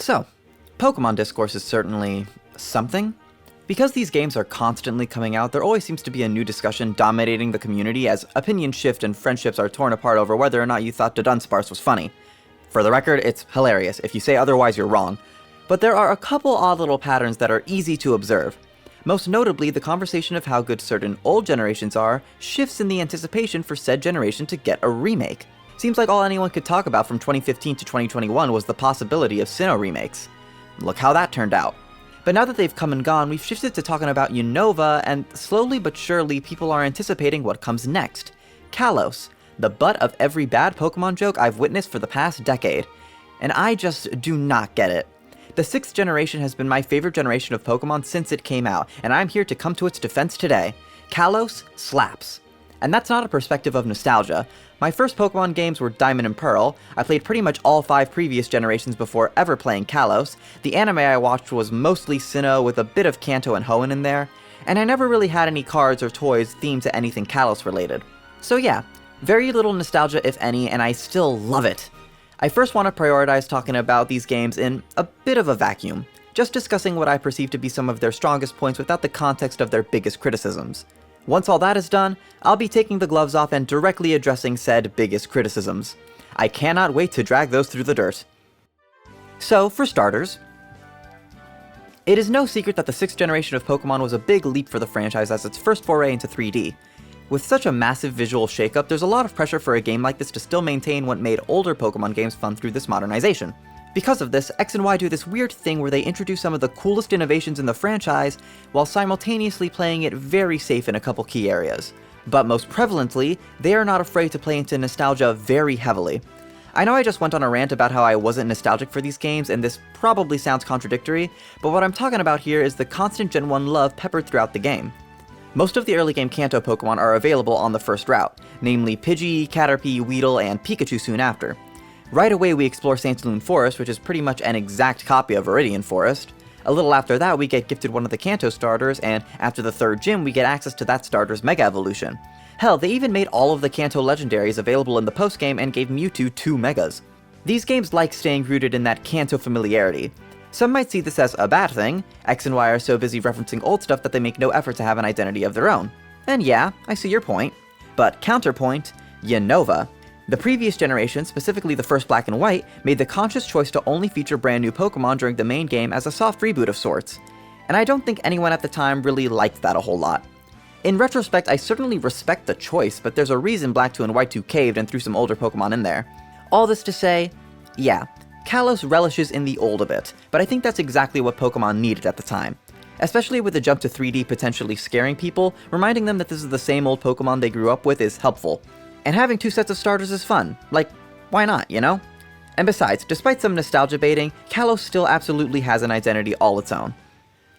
So, Pokemon discourse is certainly something. Because these games are constantly coming out, there always seems to be a new discussion dominating the community as opinions shift and friendships are torn apart over whether or not you thought the Dunsparce was funny. For the record, it's hilarious. If you say otherwise, you're wrong. But there are a couple odd little patterns that are easy to observe. Most notably, the conversation of how good certain old generations are shifts in the anticipation for said generation to get a remake. Seems like all anyone could talk about from 2015 to 2021 was the possibility of Sinnoh remakes. Look how that turned out. But now that they've come and gone, we've shifted to talking about Unova, and slowly but surely people are anticipating what comes next. Kalos, the butt of every bad Pokemon joke I've witnessed for the past decade. And I just do not get it. The 6th generation has been my favorite generation of Pokemon since it came out, and I'm here to come to its defense today. Kalos slaps. And that's not a perspective of nostalgia. My first Pokemon games were Diamond and Pearl. I played pretty much all 5 previous generations before ever playing Kalos. The anime I watched was mostly Sinnoh with a bit of Kanto and Hoenn in there, and I never really had any cards or toys themed to anything Kalos related. So yeah, very little nostalgia if any, and I still love it. I first want to prioritize talking about these games in a bit of a vacuum, just discussing what I perceive to be some of their strongest points without the context of their biggest criticisms. Once all that is done, I'll be taking the gloves off and directly addressing said biggest criticisms. I cannot wait to drag those through the dirt. So, for starters, it is no secret that the 6th generation of Pokemon was a big leap for the franchise as its first foray into 3D. With such a massive visual shakeup, there's a lot of pressure for a game like this to still maintain what made older Pokemon games fun through this modernization. Because of this, X and Y do this weird thing where they introduce some of the coolest innovations in the franchise, while simultaneously playing it very safe in a couple key areas. But most prevalently, they are not afraid to play into nostalgia very heavily. I know I just went on a rant about how I wasn't nostalgic for these games, and this probably sounds contradictory, but what I'm talking about here is the constant Gen 1 love peppered throughout the game. Most of the early game Kanto Pokemon are available on the first route, namely Pidgey, Caterpie, Weedle, and Pikachu soon after. Right away we explore Saint-Loon Forest, which is pretty much an exact copy of Viridian Forest. A little after that we get gifted one of the Kanto starters, and after the 3rd gym we get access to that starter's Mega Evolution. Hell, they even made all of the Kanto legendaries available in the postgame and gave Mewtwo 2 Megas. These games like staying rooted in that Kanto familiarity. Some might see this as a bad thing. X and Y are so busy referencing old stuff that they make no effort to have an identity of their own. And yeah, I see your point. But counterpoint, Unova. The previous generation, specifically the first Black and White, made the conscious choice to only feature brand new Pokemon during the main game as a soft reboot of sorts. And I don't think anyone at the time really liked that a whole lot. In retrospect, I certainly respect the choice, but there's a reason Black 2 and White 2 caved and threw some older Pokemon in there. All this to say, yeah, Kalos relishes in the old a bit, but I think that's exactly what Pokemon needed at the time. Especially with the jump to 3D potentially scaring people, reminding them that this is the same old Pokemon they grew up with is helpful. And having 2 sets of starters is fun. Like, why not, you know? And besides, despite some nostalgia baiting, Kalos still absolutely has an identity all its own.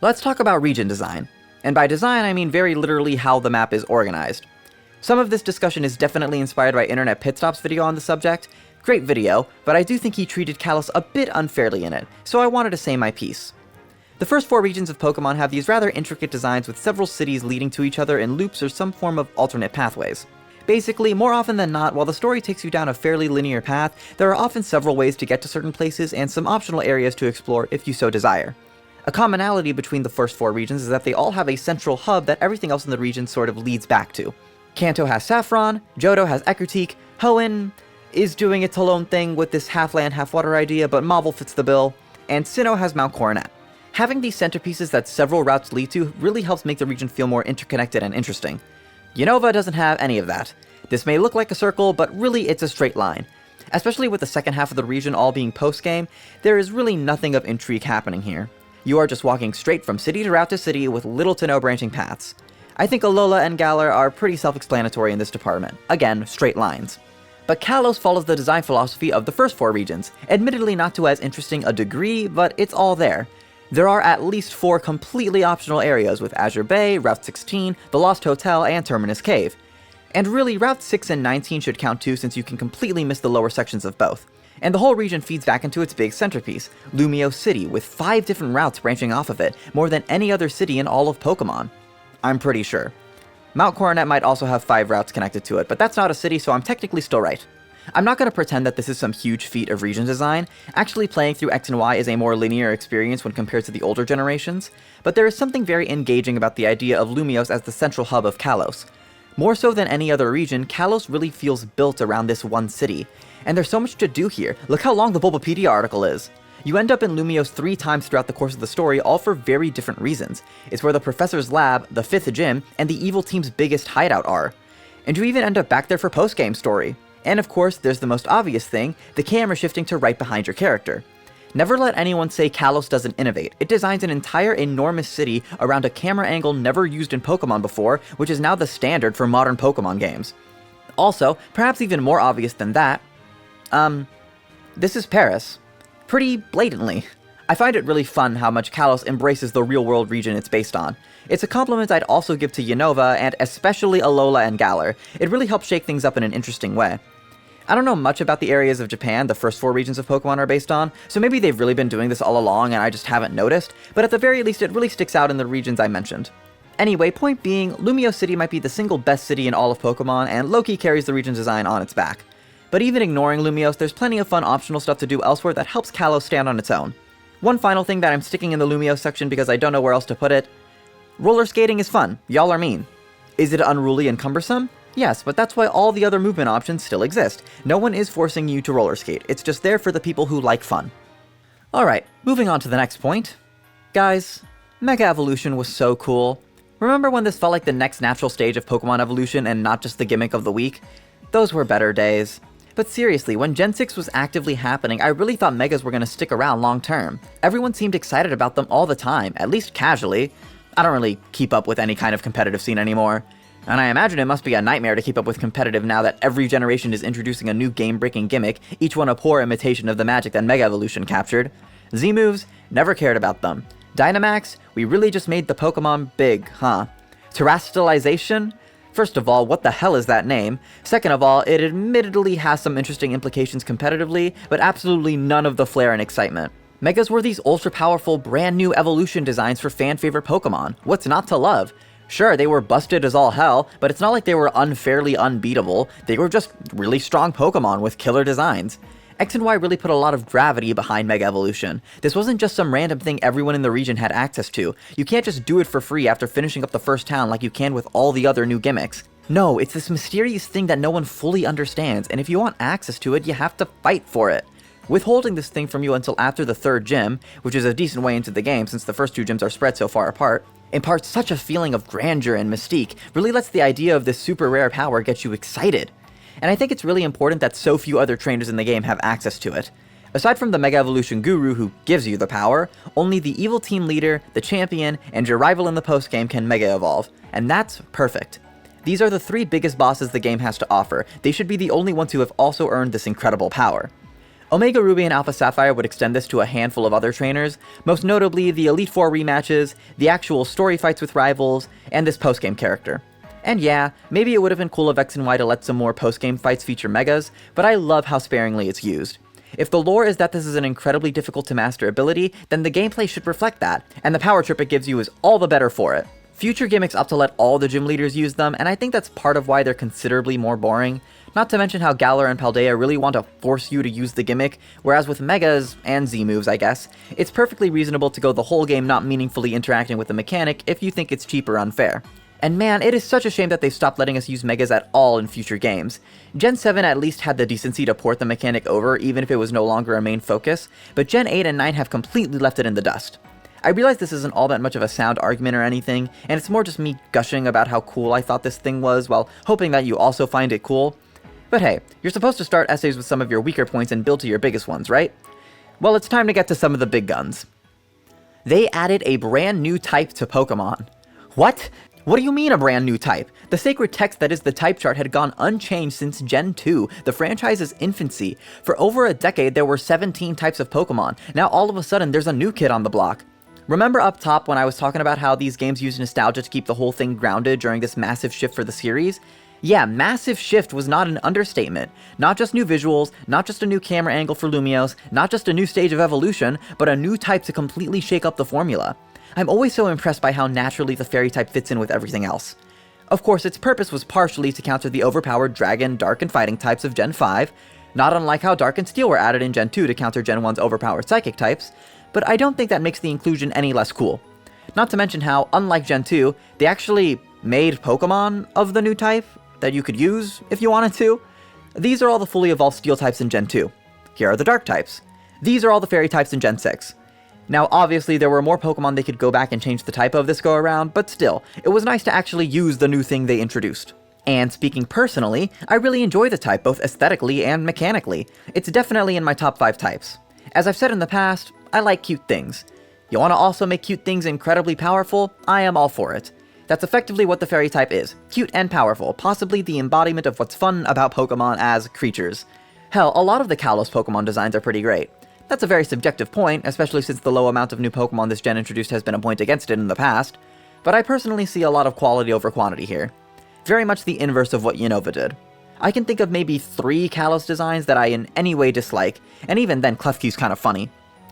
Let's talk about region design. And by design, I mean very literally how the map is organized. Some of this discussion is definitely inspired by Internet Pitstop's video on the subject. Great video, but I do think he treated Kalos a bit unfairly in it, so I wanted to say my piece. The first 4 regions of Pokemon have these rather intricate designs with several cities leading to each other in loops or some form of alternate pathways. Basically, more often than not, while the story takes you down a fairly linear path, there are often several ways to get to certain places and some optional areas to explore if you so desire. A commonality between the first 4 regions is that they all have a central hub that everything else in the region sort of leads back to. Kanto has Saffron, Johto has Ecruteak, Hoenn is doing its own thing with this half-land, half-water idea, but Mauville fits the bill, and Sinnoh has Mount Coronet. Having these centerpieces that several routes lead to really helps make the region feel more interconnected and interesting. Unova doesn't have any of that. This may look like a circle, but really it's a straight line. Especially with the second half of the region all being post-game, there is really nothing of intrigue happening here. You are just walking straight from city to route to city with little to no branching paths. I think Alola and Galar are pretty self-explanatory in this department. Again, straight lines. But Kalos follows the design philosophy of the first 4 regions, admittedly not to as interesting a degree, but it's all there. There are at least 4 completely optional areas with Azure Bay, Route 16, the Lost Hotel, and Terminus Cave. And really, Route 6 and 19 should count too since you can completely miss the lower sections of both. And the whole region feeds back into its big centerpiece, Lumiose City, with 5 different routes branching off of it, more than any other city in all of Pokemon. I'm pretty sure. Mount Coronet might also have 5 routes connected to it, but that's not a city, so I'm technically still right. I'm not going to pretend that this is some huge feat of region design. Actually playing through X and Y is a more linear experience when compared to the older generations, but there is something very engaging about the idea of Lumiose as the central hub of Kalos. More so than any other region, Kalos really feels built around this one city. And there's so much to do here. Look how long the Bulbapedia article is. You end up in Lumiose 3 times throughout the course of the story, all for very different reasons. It's where the Professor's Lab, the 5th gym, and the evil team's biggest hideout are. And you even end up back there for post-game story. And of course, there's the most obvious thing, the camera shifting to right behind your character. Never let anyone say Kalos doesn't innovate. It designs an entire enormous city around a camera angle never used in Pokemon before, which is now the standard for modern Pokemon games. Also, perhaps even more obvious than that, this is Paris. Pretty blatantly. I find it really fun how much Kalos embraces the real-world region it's based on. It's a compliment I'd also give to Unova, and especially Alola and Galar. It really helps shake things up in an interesting way. I don't know much about the areas of Japan the first 4 regions of Pokemon are based on, so maybe they've really been doing this all along and I just haven't noticed, but at the very least it really sticks out in the regions I mentioned. Anyway, point being, Lumiose City might be the single best city in all of Pokemon, and Loki carries the region's design on its back. But even ignoring Lumiose, there's plenty of fun optional stuff to do elsewhere that helps Kalos stand on its own. One final thing that I'm sticking in the Lumiose section because I don't know where else to put it. Roller skating is fun, y'all are mean. Is it unruly and cumbersome? Yes, but that's why all the other movement options still exist. No one is forcing you to roller skate, it's just there for the people who like fun. Alright, moving on to the next point. Guys, Mega Evolution was so cool. Remember when this felt like the next natural stage of Pokemon evolution and not just the gimmick of the week? Those were better days. But seriously, when Gen 6 was actively happening, I really thought Megas were going to stick around long term. Everyone seemed excited about them all the time, at least casually. I don't really keep up with any kind of competitive scene anymore. And I imagine it must be a nightmare to keep up with competitive now that every generation is introducing a new game-breaking gimmick, each one a poor imitation of the magic that Mega Evolution captured. Z-moves? Never cared about them. Dynamax? We really just made the Pokemon big, huh? Terastallization? First of all, what the hell is that name? Second of all, it admittedly has some interesting implications competitively, but absolutely none of the flair and excitement. Megas were these ultra-powerful, brand new evolution designs for fan-favorite Pokemon. What's not to love? Sure, they were busted as all hell, but it's not like they were unfairly unbeatable. They were just really strong Pokemon with killer designs. X and Y really put a lot of gravity behind Mega Evolution. This wasn't just some random thing everyone in the region had access to. You can't just do it for free after finishing up the first town like you can with all the other new gimmicks. No, it's this mysterious thing that no one fully understands, and if you want access to it, you have to fight for it. Withholding this thing from you until after the 3rd gym, which is a decent way into the game since the first 2 gyms are spread so far apart, imparts such a feeling of grandeur and mystique, really lets the idea of this super rare power get you excited. And I think it's really important that so few other trainers in the game have access to it. Aside from the Mega Evolution Guru who gives you the power, only the evil team leader, the champion, and your rival in the postgame can Mega Evolve, and that's perfect. These are the 3 biggest bosses the game has to offer. They should be the only ones who have also earned this incredible power. Omega Ruby and Alpha Sapphire would extend this to a handful of other trainers, most notably the Elite Four rematches, the actual story fights with rivals, and this postgame character. And yeah, maybe it would have been cool of X and Y to let some more postgame fights feature Megas, but I love how sparingly it's used. If the lore is that this is an incredibly difficult to master ability, then the gameplay should reflect that, and the power trip it gives you is all the better for it. Future gimmicks opt to let all the gym leaders use them, and I think that's part of why they're considerably more boring. Not to mention how Galar and Paldea really want to force you to use the gimmick, whereas with Megas, and Z-moves I guess, it's perfectly reasonable to go the whole game not meaningfully interacting with the mechanic if you think it's cheap or unfair. And man, it is such a shame that they've stopped letting us use Megas at all in future games. Gen 7 at least had the decency to port the mechanic over even if it was no longer a main focus, but Gen 8 and 9 have completely left it in the dust. I realize this isn't all that much of a sound argument or anything, and it's more just me gushing about how cool I thought this thing was while hoping that you also find it cool. But hey, you're supposed to start essays with some of your weaker points and build to your biggest ones, right? Well, it's time to get to some of the big guns. They added a brand new type to Pokemon. What? What do you mean a brand new type? The sacred text that is the type chart had gone unchanged since Gen 2, the franchise's infancy. For over a decade, there were 17 types of Pokemon. Now all of a sudden, there's a new kid on the block. Remember up top when I was talking about how these games use nostalgia to keep the whole thing grounded during this massive shift for the series? Yeah, massive shift was not an understatement. Not just new visuals, not just a new camera angle for Lumiose, not just a new stage of evolution, but a new type to completely shake up the formula. I'm always so impressed by how naturally the fairy type fits in with everything else. Of course, its purpose was partially to counter the overpowered dragon, dark, and fighting types of Gen 5, not unlike how Dark and Steel were added in Gen 2 to counter Gen 1's overpowered psychic types, but I don't think that makes the inclusion any less cool. Not to mention how, unlike Gen 2, they actually made Pokémon of the new type that you could use if you wanted to. These are all the fully evolved Steel types in Gen 2. Here are the Dark types. These are all the Fairy types in Gen 6. Now, obviously, there were more Pokémon they could go back and change the type of this go around, but still, it was nice to actually use the new thing they introduced. And speaking personally, I really enjoy the type both aesthetically and mechanically. It's definitely in my top 5 types. As I've said in the past, I like cute things. You want to also make cute things incredibly powerful? I am all for it. That's effectively what the Fairy type is. Cute and powerful, possibly the embodiment of what's fun about Pokémon as creatures. Hell, a lot of the Kalos Pokémon designs are pretty great. That's a very subjective point, especially since the low amount of new Pokémon this gen introduced has been a point against it in the past, but I personally see a lot of quality over quantity here. Very much the inverse of what Unova did. I can think of maybe 3 Kalos designs that I in any way dislike, and even then Klefki's kinda funny.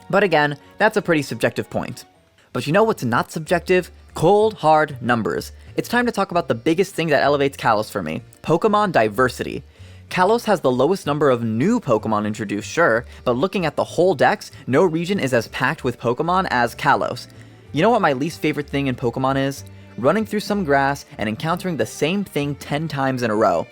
But again, that's a pretty subjective point. But you know what's not subjective? Cold, hard numbers. It's time to talk about the biggest thing that elevates Kalos for me, Pokémon diversity. Kalos has the lowest number of new Pokémon introduced, sure, but looking at the whole dex, no region is as packed with Pokémon as Kalos. You know what my least favorite thing in Pokémon is? Running through some grass and encountering the same thing 10 times in a row.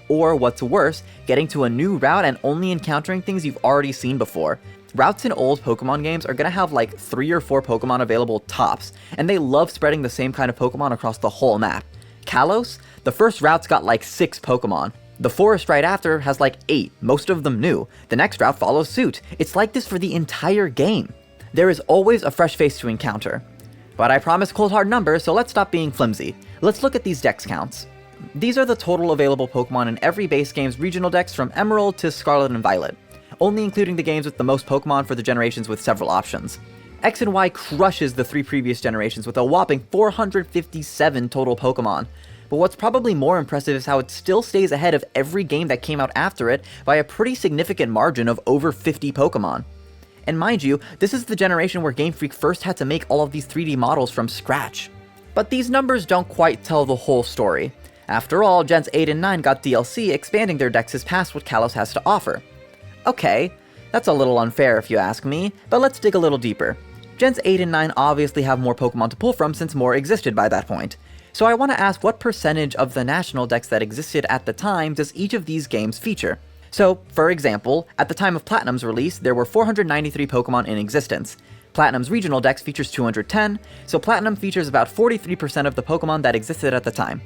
Or what's worse, getting to a new route and only encountering things you've already seen before. Routes in old Pokemon games are gonna have like 3 or 4 Pokemon available tops, and they love spreading the same kind of Pokemon across the whole map. Kalos, the first route's got like 6 Pokemon. The forest right after has like 8, most of them new. The next route follows suit. It's like this for the entire game. There is always a fresh face to encounter. But I promised cold hard numbers, so let's stop being flimsy. Let's look at these dex counts. These are the total available Pokemon in every base game's regional dex from Emerald to Scarlet and Violet, only including the games with the most Pokemon for the generations with several options. X and Y crushes the 3 previous generations with a whopping 457 total Pokemon. But what's probably more impressive is how it still stays ahead of every game that came out after it by a pretty significant margin of over 50 Pokemon. And mind you, this is the generation where Game Freak first had to make all of these 3D models from scratch. But these numbers don't quite tell the whole story. After all, Gens 8 and 9 got DLC expanding their dexes past what Kalos has to offer. Okay, that's a little unfair if you ask me, but let's dig a little deeper. Gens 8 and 9 obviously have more Pokemon to pull from since more existed by that point. So I want to ask what percentage of the national dex that existed at the time does each of these games feature? So, for example, at the time of Platinum's release, there were 493 Pokemon in existence. Platinum's regional dex features 210, so Platinum features about 43% of the Pokemon that existed at the time.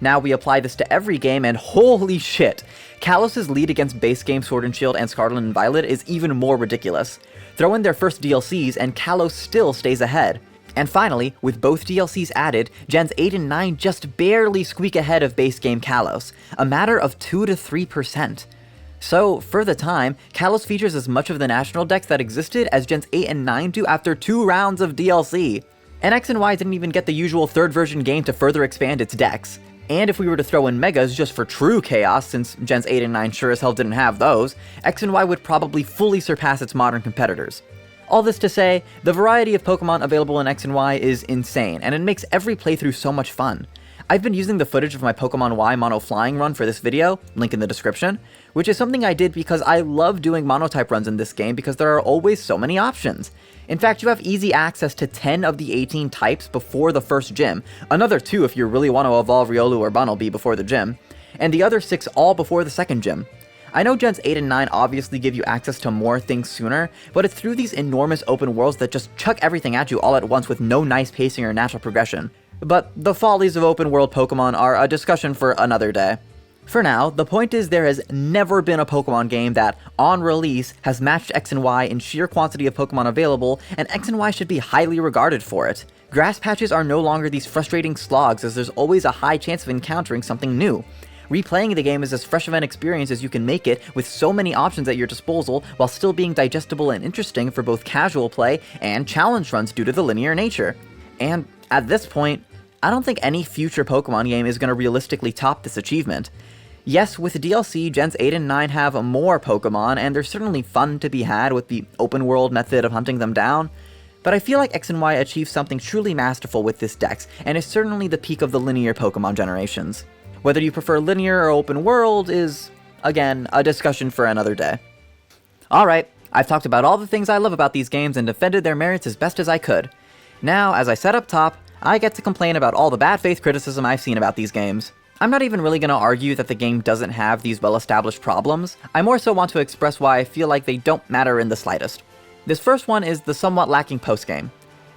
Now we apply this to every game and holy shit! Kalos' lead against base game Sword and Shield and Scarlet and Violet is even more ridiculous. Throw in their first DLCs and Kalos still stays ahead. And finally, with both DLCs added, Gens 8 and 9 just barely squeak ahead of base game Kalos, a matter of 2 to 3%. So, for the time, Kalos features as much of the national dex that existed as Gens 8 and 9 do after 2 rounds of DLC. And X and Y didn't even get the usual third version game to further expand its dex. And if we were to throw in Megas just for true chaos, since Gens 8 and 9 sure as hell didn't have those, X and Y would probably fully surpass its modern competitors. All this to say, the variety of Pokemon available in X and Y is insane, and it makes every playthrough so much fun. I've been using the footage of my Pokemon Y mono flying run for this video, link in the description, which is something I did because I love doing monotype runs in this game because there are always so many options. In fact, you have easy access to 10 of the 18 types before the first gym, another 2 if you really want to evolve Riolu or Bunnelby before the gym, and the other 6 all before the second gym. I know Gens 8 and 9 obviously give you access to more things sooner, but it's through these enormous open worlds that just chuck everything at you all at once with no nice pacing or natural progression. But the follies of open world Pokemon are a discussion for another day. For now, the point is there has never been a Pokemon game that, on release, has matched X and Y in sheer quantity of Pokemon available, and X and Y should be highly regarded for it. Grass patches are no longer these frustrating slogs as there's always a high chance of encountering something new. Replaying the game is as fresh of an experience as you can make it with so many options at your disposal while still being digestible and interesting for both casual play and challenge runs due to the linear nature. And at this point, I don't think any future Pokemon game is going to realistically top this achievement. Yes, with DLC, Gens 8 and 9 have more Pokemon, and they're certainly fun to be had with the open world method of hunting them down, but I feel like X and Y achieved something truly masterful with this dex, and is certainly the peak of the linear Pokemon generations. Whether you prefer linear or open world is Again, a discussion for another day. Alright, I've talked about all the things I love about these games and defended their merits as best as I could. Now, as I said up top, I get to complain about all the bad faith criticism I've seen about these games. I'm not even really going to argue that the game doesn't have these well-established problems. I more so want to express why I feel like they don't matter in the slightest. This first one is the somewhat lacking post-game.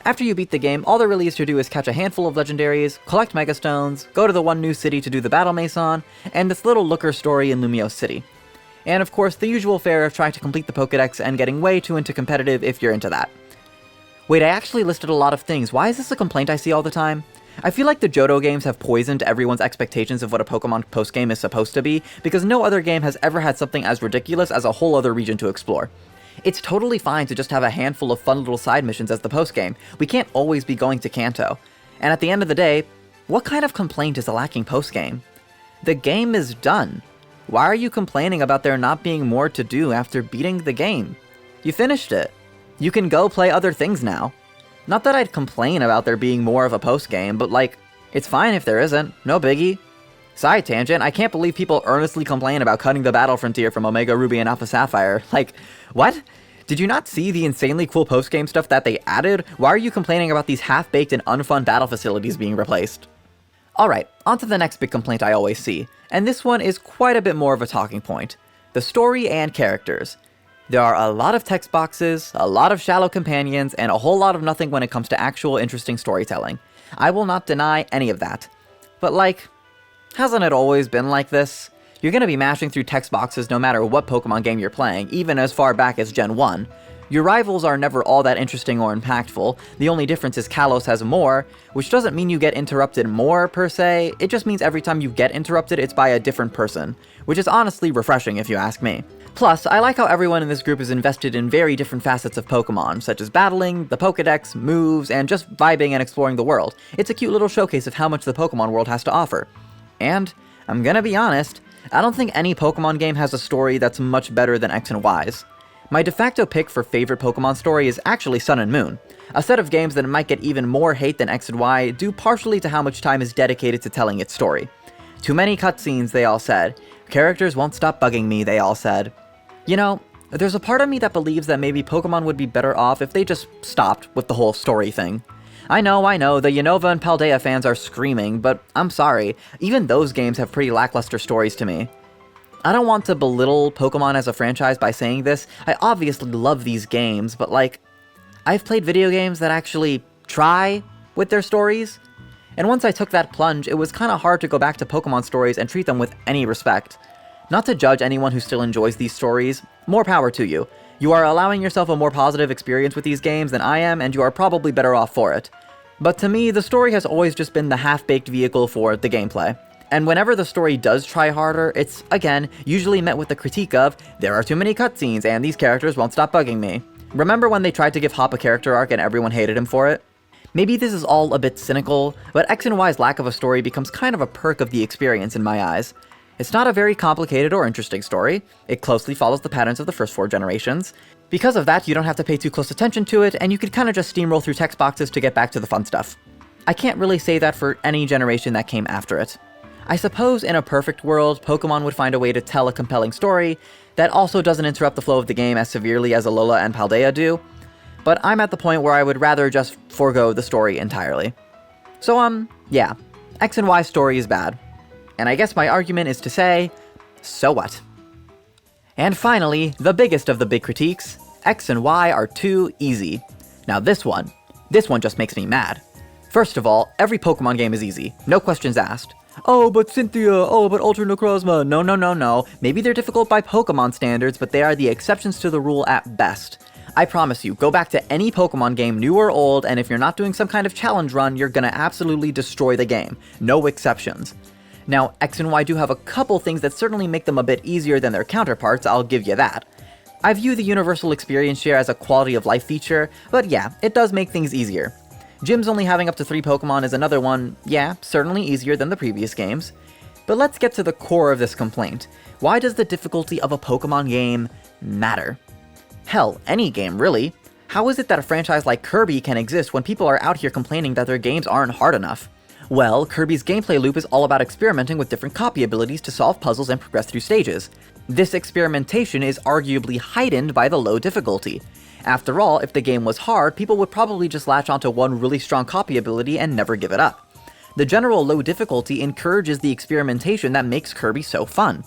After you beat the game, all there really is to do is catch a handful of legendaries, collect megastones, go to the one new city to do the battle mason, and this little looker story in Lumiose City. And of course, the usual fare of trying to complete the Pokédex and getting way too into competitive if you're into that. Wait, I actually listed a lot of things. Why is this a complaint I see all the time? I feel like the Johto games have poisoned everyone's expectations of what a Pokémon postgame is supposed to be, because no other game has ever had something as ridiculous as a whole other region to explore. It's totally fine to just have a handful of fun little side missions as the postgame. We can't always be going to Kanto. And at the end of the day, what kind of complaint is a lacking postgame? The game is done. Why are you complaining about there not being more to do after beating the game? You finished it. You can go play other things now. Not that I'd complain about there being more of a postgame, but like, it's fine if there isn't, no biggie. Side tangent, I can't believe people earnestly complain about cutting the battle frontier from Omega Ruby and Alpha Sapphire. Like, what? Did you not see the insanely cool postgame stuff that they added? Why are you complaining about these half-baked and unfun battle facilities being replaced? Alright, on to the next big complaint I always see, and this one is quite a bit more of a talking point. The story and characters. There are a lot of text boxes, a lot of shallow companions, and a whole lot of nothing when it comes to actual interesting storytelling. I will not deny any of that. But like, hasn't it always been like this? You're gonna be mashing through text boxes no matter what Pokemon game you're playing, even as far back as Gen 1. Your rivals are never all that interesting or impactful. The only difference is Kalos has more, which doesn't mean you get interrupted more per se, it just means every time you get interrupted it's by a different person, which is honestly refreshing if you ask me. Plus, I like how everyone in this group is invested in very different facets of Pokemon, such as battling, the Pokédex, moves, and just vibing and exploring the world. It's a cute little showcase of how much the Pokemon world has to offer. And, I'm gonna be honest, I don't think any Pokemon game has a story that's much better than X and Y's. My de facto pick for favorite Pokemon story is actually Sun and Moon, a set of games that might get even more hate than X and Y due partially to how much time is dedicated to telling its story. Too many cutscenes, they all said. Characters won't stop bugging me, they all said. You know, there's a part of me that believes that maybe Pokemon would be better off if they just stopped with the whole story thing. I know, the Unova and Paldea fans are screaming, but I'm sorry, even those games have pretty lackluster stories to me. I don't want to belittle Pokemon as a franchise by saying this, I obviously love these games, but like, I've played video games that actually try with their stories, and once I took that plunge, it was kinda hard to go back to Pokemon stories and treat them with any respect. Not to judge anyone who still enjoys these stories, more power to you. You are allowing yourself a more positive experience with these games than I am, and you are probably better off for it. But to me, the story has always just been the half-baked vehicle for the gameplay. And whenever the story does try harder, it's, again, usually met with the critique of, there are too many cutscenes and these characters won't stop bugging me. Remember when they tried to give Hop a character arc and everyone hated him for it? Maybe this is all a bit cynical, but X and Y's lack of a story becomes kind of a perk of the experience in my eyes. It's not a very complicated or interesting story, it closely follows the patterns of the first 4 generations. Because of that, you don't have to pay too close attention to it, and you can kinda just steamroll through text boxes to get back to the fun stuff. I can't really say that for any generation that came after it. I suppose in a perfect world, Pokemon would find a way to tell a compelling story that also doesn't interrupt the flow of the game as severely as Alola and Paldea do, but I'm at the point where I would rather just forego the story entirely. So yeah, X and Y story is bad. And I guess my argument is to say, so what? And finally, the biggest of the big critiques, X and Y are too easy. Now this one just makes me mad. First of all, every Pokemon game is easy, no questions asked. Oh, but Cynthia, oh, but Ultra Necrozma, no. Maybe they're difficult by Pokemon standards, but they are the exceptions to the rule at best. I promise you, go back to any Pokemon game, new or old, and if you're not doing some kind of challenge run, you're gonna absolutely destroy the game. No exceptions. Now, X and Y do have a couple things that certainly make them a bit easier than their counterparts, I'll give you that. I view the universal experience share as a quality of life feature, but yeah, it does make things easier. Gyms only having up to 3 Pokemon is another one, yeah, certainly easier than the previous games. But let's get to the core of this complaint. Why does the difficulty of a Pokemon game matter? Hell, any game really. How is it that a franchise like Kirby can exist when people are out here complaining that their games aren't hard enough? Well, Kirby's gameplay loop is all about experimenting with different copy abilities to solve puzzles and progress through stages. This experimentation is arguably heightened by the low difficulty. After all, if the game was hard, people would probably just latch onto one really strong copy ability and never give it up. The general low difficulty encourages the experimentation that makes Kirby so fun.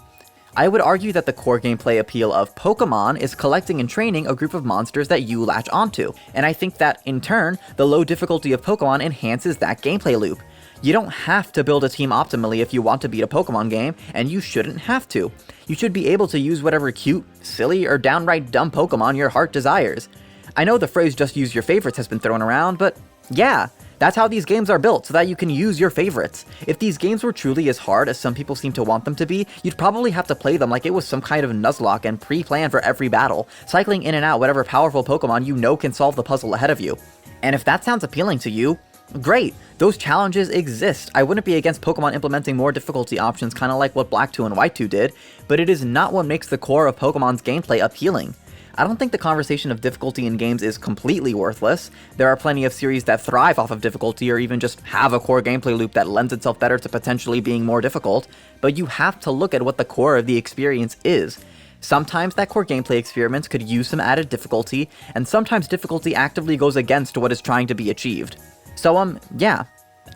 I would argue that the core gameplay appeal of Pokémon is collecting and training a group of monsters that you latch onto, and I think that, in turn, the low difficulty of Pokémon enhances that gameplay loop. You don't have to build a team optimally if you want to beat a Pokémon game, and you shouldn't have to. You should be able to use whatever cute, silly, or downright dumb Pokémon your heart desires. I know the phrase "just use your favorites" has been thrown around, but yeah, that's how these games are built, so that you can use your favorites. If these games were truly as hard as some people seem to want them to be, you'd probably have to play them like it was some kind of Nuzlocke and pre-plan for every battle, cycling in and out whatever powerful Pokémon you know can solve the puzzle ahead of you. And if that sounds appealing to you, great, those challenges exist. I wouldn't be against Pokemon implementing more difficulty options, kinda like what Black 2 and White 2 did, but it is not what makes the core of Pokemon's gameplay appealing. I don't think the conversation of difficulty in games is completely worthless. There are plenty of series that thrive off of difficulty or even just have a core gameplay loop that lends itself better to potentially being more difficult, but you have to look at what the core of the experience is. Sometimes that core gameplay experience could use some added difficulty, and sometimes difficulty actively goes against what is trying to be achieved. So yeah,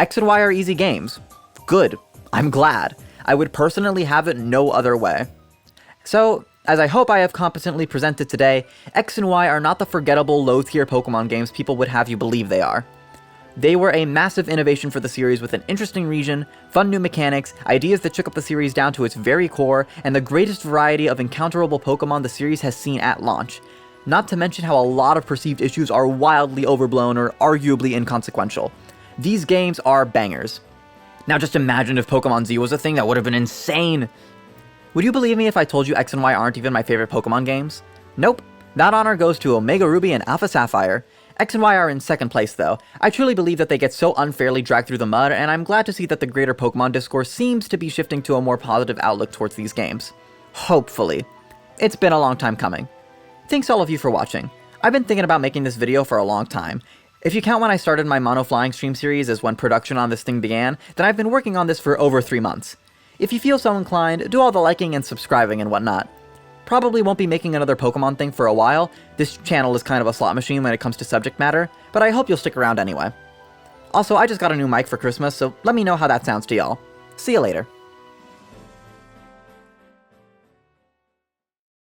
X and Y are easy games. Good. I'm glad. I would personally have it no other way. So, as I hope I have competently presented today, X and Y are not the forgettable low-tier Pokemon games people would have you believe they are. They were a massive innovation for the series with an interesting region, fun new mechanics, ideas that shook up the series down to its very core, and the greatest variety of encounterable Pokemon the series has seen at launch. Not to mention how a lot of perceived issues are wildly overblown or arguably inconsequential. These games are bangers. Now just imagine if Pokemon Z was a thing, that would have been insane! Would you believe me if I told you X and Y aren't even my favorite Pokemon games? Nope. That honor goes to Omega Ruby and Alpha Sapphire. X and Y are in second place though. I truly believe that they get so unfairly dragged through the mud, and I'm glad to see that the greater Pokemon discourse seems to be shifting to a more positive outlook towards these games. Hopefully. It's been a long time coming. Thanks all of you for watching. I've been thinking about making this video for a long time. If you count when I started my Mono Flying stream series as when production on this thing began, then I've been working on this for over 3 months. If you feel so inclined, do all the liking and subscribing and whatnot. Probably won't be making another Pokemon thing for a while. This channel is kind of a slot machine when it comes to subject matter, but I hope you'll stick around anyway. Also, I just got a new mic for Christmas, so let me know how that sounds to y'all. See you later.